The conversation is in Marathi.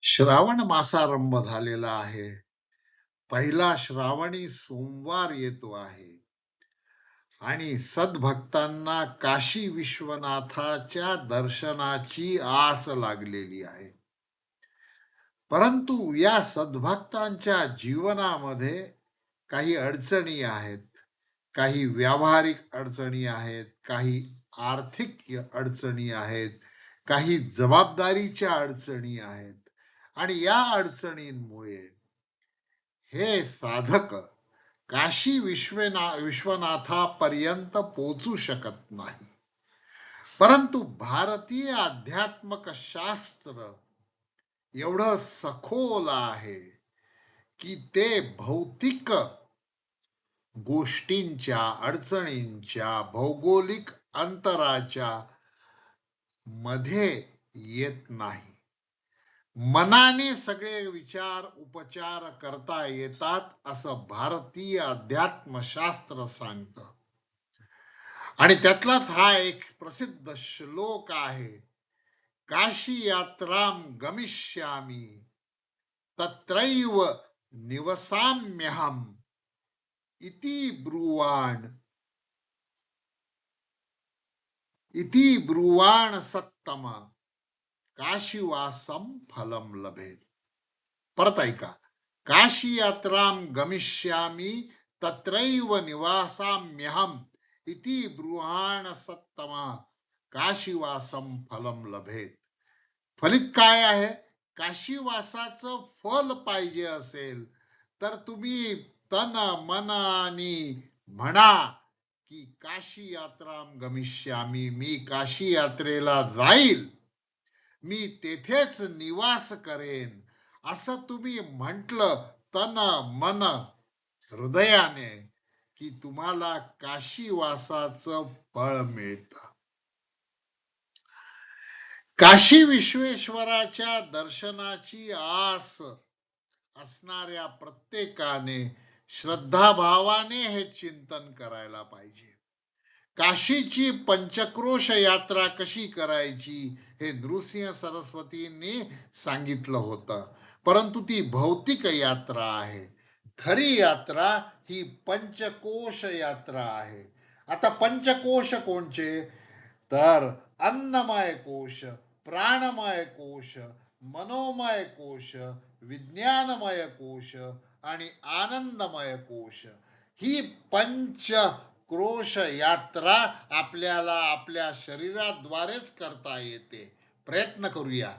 श्रावण मासारंभ झालेला आहे. पहिला श्रावणी सोमवार येतो आहे आणि सद्भक्तांना काशी विश्वनाथाच्या दर्शनाची आस लागलेली आहे. परंतु या सद्भक्तांच्या जीवनामध्ये काही अडचणी आहेत, काही व्यावहारिक अडचणी आहेत, काही आर्थिक अडचणी आहेत, काही जबाबदारीच्या अडचणी आहेत आणि या अडचणींमुळे हे साधक काशी विश्वनाथापर्यंत पोहोचू शकत नाही. परंतु भारतीय अध्यात्मक शास्त्र एवढं सखोल आहे की ते भौतिक गोष्टींच्या, अडचणींच्या, भौगोलिक अंतराच्या मध्ये येत नाही. मनाने सगळे विचार उपचार करता येतात असं भारतीय अध्यात्मशास्त्र सांगतं. आणि त्यातलाच हा एक प्रसिद्ध श्लोक आहे, काशी यात्राम गमिष्यामी तत्रैव निवसाम्यहम इति ब्रुवाण सत्तम काशीवासम फलम लभेत. परत ऐका, काशी यात्राम गमिष्यामी तत्रैव निवासाम्यहम इति ब्रुवाण सत्तम काशीवासम फलम लभेत. फलित काय आहे? काशीवासाचं फल पाहिजे असेल तर तुम्ही तन मनानी म्हणा की काशी यात्राम गमिष्यामी, मी काशी यात्रेला जाईल, मी तेथेच निवास करेन, असं तुम्ही म्हटलं तन मन हृदयाने की तुम्हाला काशीवासाचं फळ मिळतं. काशी विश्वेश्वराच्या दर्शनाची आस असणाऱ्या प्रत्येकाने श्रद्धाभावाने हे चिंतन करायला पाहिजे. काशीची पंचक्रोश यात्रा कशी करायची हे नृसिंह सरस्वतींनी सांगितलं होतं, परंतु ती भौतिक यात्रा आहे. खरी यात्रा ही पंचकोश यात्रा आहे. आता पंचकोश कोणचे? तर अन्नमय कोश, प्राणमय कोश, मनोमय कोश, विज्ञानमय कोश आणि आनंदमय कोश. ही पंचक्रोश यात्रा आपल्याला आपल्या शरीराद्वारेच करता येते. प्रयत्न करूया.